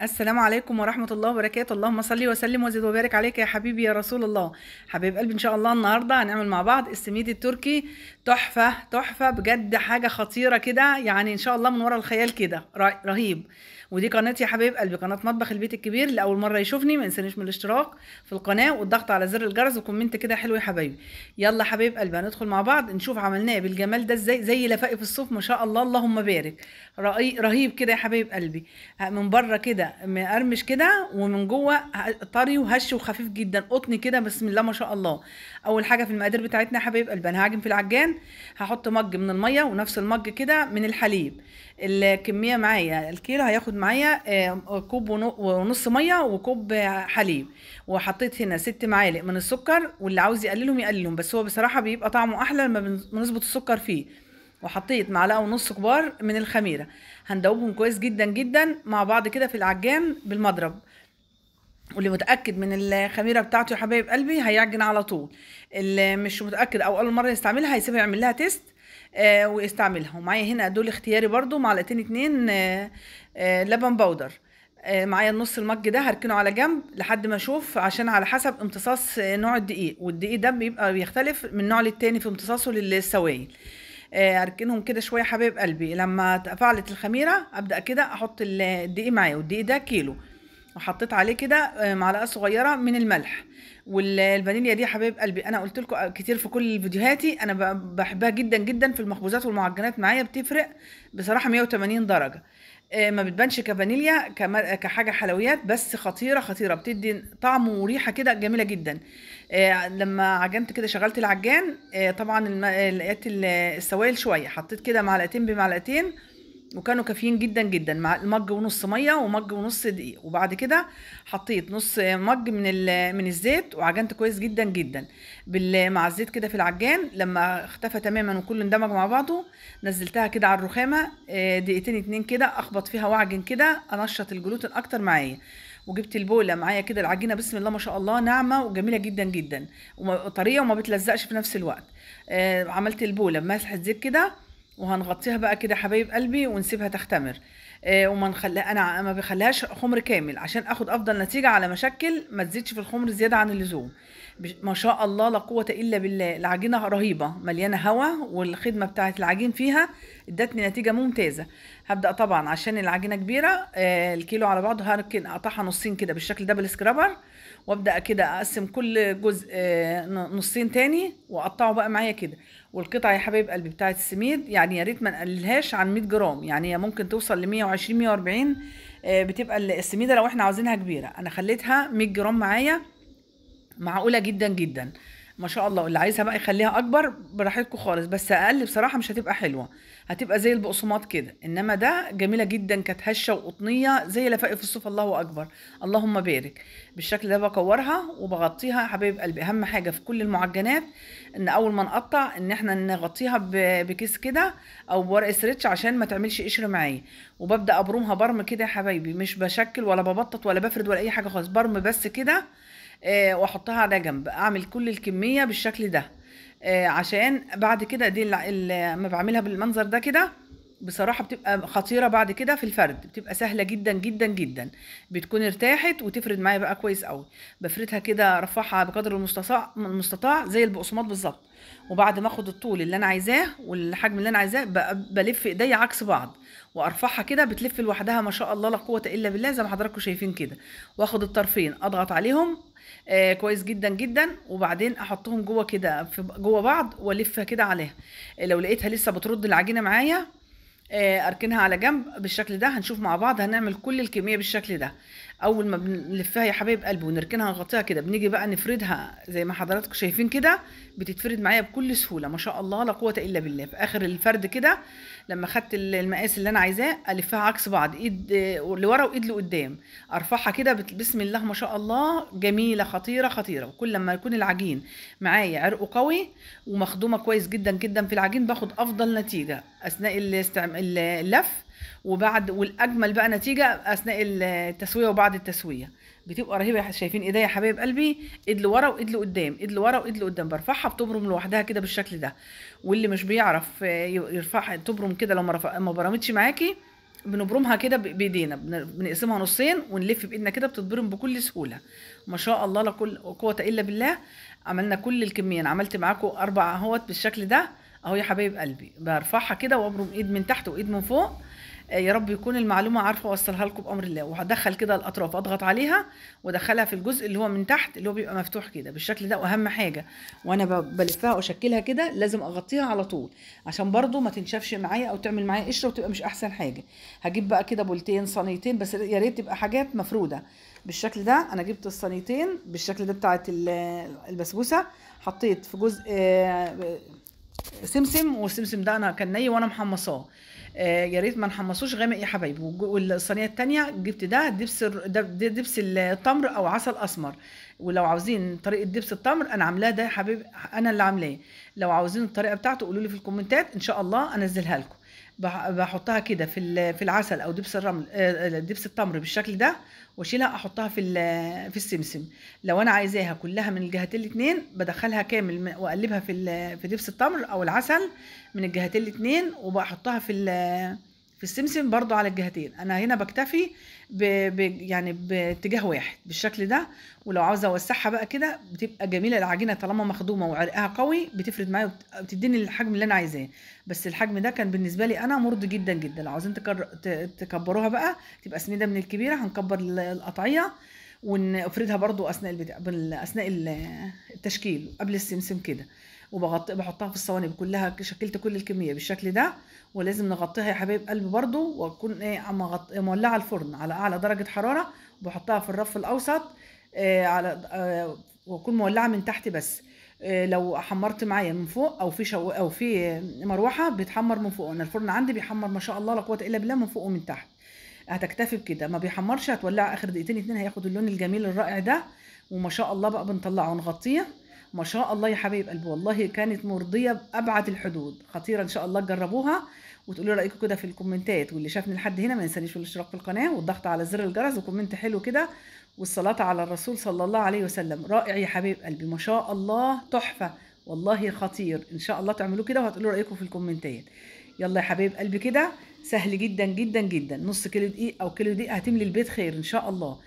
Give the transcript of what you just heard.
السلام عليكم ورحمة الله وبركاته. اللهم صل وسلم وزد وبارك عليك يا حبيبي يا رسول الله. حبيب قلبي، ان شاء الله النهارده هنعمل مع بعض السميد التركي. تحفة تحفة بجد، حاجة خطيرة كده، يعني ان شاء الله من ورا الخيال كده رهيب. ودي قناتي يا حبيب قلبي، قناة مطبخ البيت الكبير. اللي اول مرة يشوفني ما ينسانيش من الاشتراك في القناة والضغط على زر الجرس وكومنت كده حلو يا حبايبي. يلا حبيب قلبي، هندخل مع بعض نشوف عملناه بالجمال ده ازاي، زي لفائف الصوف ما شاء الله اللهم بارك. رهيب كده يا حبيب قلبي. من بره كده مقرمش كده، ومن جوه طري وهش وخفيف جدا، قطني كده، بسم الله ما شاء الله. اول حاجه في المقادير بتاعتنا يا حبايب قلبي، انا هعجن في العجان. هحط مج من الميه ونفس المج كده من الحليب. الكميه معايا الكيلو هياخد معايا كوب ونص ميه وكوب حليب. وحطيت هنا 6 معالق من السكر، واللي عاوز يقللهم يقللهم، بس هو بصراحه بيبقى طعمه احلى لما بنظبط السكر فيه. وحطيت معلقه ونص كبار من الخميره. هندوبهم كويس جدا جدا مع بعض كده في العجان بالمضرب. واللي متاكد من الخميره بتاعته يا حبايب قلبي هيعجن على طول. اللي مش متاكد او اول مره يستعملها هيسيبها يعمل لها تيست ويستعملها. ومعايا هنا دول اختياري برضو معلقتين اتنين لبن بودر. معايا النص المج ده هركنه على جنب لحد ما اشوف، عشان على حسب امتصاص نوع الدقيق، والدقيق ده بيبقى بيختلف من نوع للتاني في امتصاصه للسوائل. اركنهم كده شويه حبايب قلبي. لما تفعلت الخميره ابدا كده احط الدقيق معايا، والدقيق ده كيلو. وحطيت عليه كده معلقه صغيره من الملح. والفانيليا دي يا حبايب قلبي انا قلت لكم كتير في كل فيديوهاتي، انا بحبها جدا جدا في المخبوزات والمعجنات، معايا بتفرق بصراحه 180 درجه. ما بتبانش كفانيليا كحاجه حلويات، بس خطيره خطيره، بتدي طعم وريحه كده جميله جدا. لما عجنت كده شغلت العجان. طبعا لقيت السوائل شويه، حطيت كده معلقتين بمعلقتين، وكانوا كافيين جدا جدا، مع مج ونص ميه ومج ونص دقيق. وبعد كده حطيت نص مج من الزيت، وعجنت كويس جدا جدا مع الزيت كده في العجان. لما اختفى تماما وكله اندمج مع بعضه، نزلتها كده على الرخامه دقيقتين اتنين كده، اخبط فيها واعجن كده، انشط الجلوتين اكتر معايا. وجبت البوله معايا كده، العجينه بسم الله ما شاء الله ناعمه وجميله جدا جدا وطريه وما بتلزقش في نفس الوقت. عملت البوله بمسحه زيت كده، وهنغطيها بقى كده حبايب قلبي ونسيبها تختمر. وما نخليها، انا ما بخليهاش خمر كامل عشان اخد افضل نتيجه، على مشكل ما تزيدش في الخمر زياده عن اللزوم. ما شاء الله لا قوه الا بالله، العجينه رهيبه مليانه هوا، والخدمه بتاعه العجين فيها ادتني نتيجه ممتازه. هبدا طبعا عشان العجينه كبيره، الكيلو على بعضه هركن اقطعها نصين كده بالشكل ده بالسكرابر. وابدا كده اقسم كل جزء نصين تاني، واقطعه بقى معايا كده. والقطعه يا حبايب قلبي بتاعه السميد يعني يا ريت ما نقللهاش عن 100 جرام، يعني هي ممكن توصل ل 120 140. بتبقى السميده لو احنا عاوزينها كبيره. انا خليتها 100 جرام معايا، معقولة جدا جدا. ما شاء الله. اللي عايزها بقى يخليها اكبر براحتكم خالص، بس اقل بصراحة مش هتبقى حلوة، هتبقى زي البقسماط كده. انما ده جميلة جدا، كانت هشة وقطنية زي لفائف الصوف، الله اكبر اللهم بارك. بالشكل ده بكورها وبغطيها يا حبايب قلبي. اهم حاجة في كل المعجنات ان اول ما نقطع ان احنا نغطيها بكيس كده او بورق ستريتش عشان ما تعملش قشر معايا. وببدأ ابرمها برم كده يا حبايبي، مش بشكل ولا ببطط ولا بفرد ولا اي حاجة خالص، برم بس كده. واحطها على جنب، اعمل كل الكميه بالشكل ده. عشان بعد كده دي لما بعملها بالمنظر ده كده بصراحه بتبقى خطيره. بعد كده في الفرد بتبقى سهله جدا جدا جدا، بتكون ارتاحت وتفرد معايا بقى كويس قوي. بفردها كده، ارفعها بقدر المستطاع زي البقسماط بالظبط. وبعد ما اخد الطول اللي انا عايزاه والحجم اللي انا عايزاه بلف ايديا عكس بعض، وارفعها كده بتلف لوحدها ما شاء الله لا قوه الا بالله زي ما حضراتكم شايفين كده. واخد الطرفين اضغط عليهم كويس جدا جدا، وبعدين احطهم جوه كده في جوه بعض والفها كده عليها. لو لقيتها لسه بترد العجينه معايا اركنها على جنب بالشكل ده. هنشوف مع بعض هنعمل كل الكميه بالشكل ده. اول ما بنلفها يا حبايب قلبي ونركنها نغطيها كده، بنيجي بقى نفردها زي ما حضراتكم شايفين كده، بتتفرد معايا بكل سهوله ما شاء الله لا قوه الا بالله. في اخر الفرد كده لما خدت المقاس اللي انا عايزاه الفها عكس بعض، ايد لورا وايد لقدام، ارفعها كده بسم الله ما شاء الله جميله خطيره خطيره. وكل لما يكون العجين معايا عرقه قوي ومخدومه كويس جدا جدا في العجين، باخد افضل نتيجه اثناء اللف. والاجمل بقى نتيجه اثناء التسويه وبعد التسويه، بتبقى رهيبه. شايفين ايديا يا حبايب قلبي، ايد لورا وايد لقدام، ايد لورا وايد لقدام، برفعها بتبرم لوحدها كده بالشكل ده. واللي مش بيعرف يرفعها تبرم كده، لو ما برمتش معاكي بنبرمها كده بايدينا، بنقسمها نصين ونلف بايدنا كده، بتتبرم بكل سهوله. ما شاء الله لا كل قوه الا بالله. عملنا كل الكميه، انا عملت معاكم 4 اهوت بالشكل ده اهو يا حبايب قلبي. برفعها كده وابرم ايد من تحت وايد من فوق. يا رب يكون المعلومه عارفه اوصلها لكم بامر الله. وهدخل كده الاطراف، اضغط عليها وادخلها في الجزء اللي هو من تحت اللي هو بيبقى مفتوح كده بالشكل ده. واهم حاجه وانا بلفها واشكلها كده لازم اغطيها على طول، عشان برضو ما تنشفش معايا او تعمل معايا قشره وتبقى مش احسن حاجه. هجيب بقى كده بولتين صينيتين، بس يا ريت تبقى حاجات مفروده بالشكل ده. انا جبت الصينيتين بالشكل ده بتاعت البسبوسه، حطيت في جزء سمسم، والسمسم ده انا كان ني وانا محمصاه. يا ريت ما نحمصوش غامق يا حبايبي. والصينيه التانية جبت ده دبس التمر او عسل اسمر. ولو عاوزين طريقه دبس التمر انا عاملاه ده يا حبايبي، انا اللي عاملاه. لو عاوزين الطريقه بتاعته قولوا لي في الكومنتات ان شاء الله انزلها لكم. بحطها كده في العسل او دبس الرمل، دبس التمر بالشكل ده، واشيلها احطها في السمسم. لو انا عايزاها كلها من الجهتين الاتنين بدخلها كامل واقلبها في دبس التمر او العسل من الجهتين الاتنين، وبحطها في السمسم برضو على الجهتين. انا هنا بكتفي يعني باتجاه واحد بالشكل ده. ولو عاوزه اوسعها بقى كده بتبقى جميله العجينه طالما مخدومه وعرقها قوي، بتفرد معايا وبتديني الحجم اللي انا عايزاه. بس الحجم ده كان بالنسبه لي انا مرضي جدا جدا. لو عاوزين تكبروها بقى تبقى سميده من الكبيره، هنكبر القطعيه ونفردها برضو اثناء التشكيل قبل السمسم كده. بحطها في الصواني كلها، شكلت كل الكميه بالشكل ده. ولازم نغطيها يا حبايب قلبي برضو، واكون مولعه الفرن على اعلى درجه حراره. وبحطها في الرف الاوسط على واكون مولعه من تحت بس. لو حمرت معايا من فوق او في مروحه بتحمر من فوق. انا الفرن عندي بيحمر ما شاء الله لا قوه الا بالله من فوق ومن تحت. هتكتفي بكده، ما بيحمرش هتولعها اخر دقيقتين 2 هياخد اللون الجميل الرائع ده. وما شاء الله بقى بنطلعه ونغطيه. ما شاء الله يا حبايب قلبي والله كانت مرضيه بابعد الحدود، خطيره. ان شاء الله تجربوها وتقولوا لي رايكم كده في الكومنتات. واللي شافني لحد هنا ما ينسانيش في الاشتراك في القناه والضغط على زر الجرس وكومنت حلو كده، والصلاه على الرسول صلى الله عليه وسلم. رائع يا حبايب قلبي ما شاء الله تحفه والله خطير. ان شاء الله تعملوه كده وهتقولوا رايكم في الكومنتات. يلا يا حبايب قلبي كده سهل جدا جدا جدا. نص كيلو دقيق او كيلو دقيق هتملي البيت خير ان شاء الله.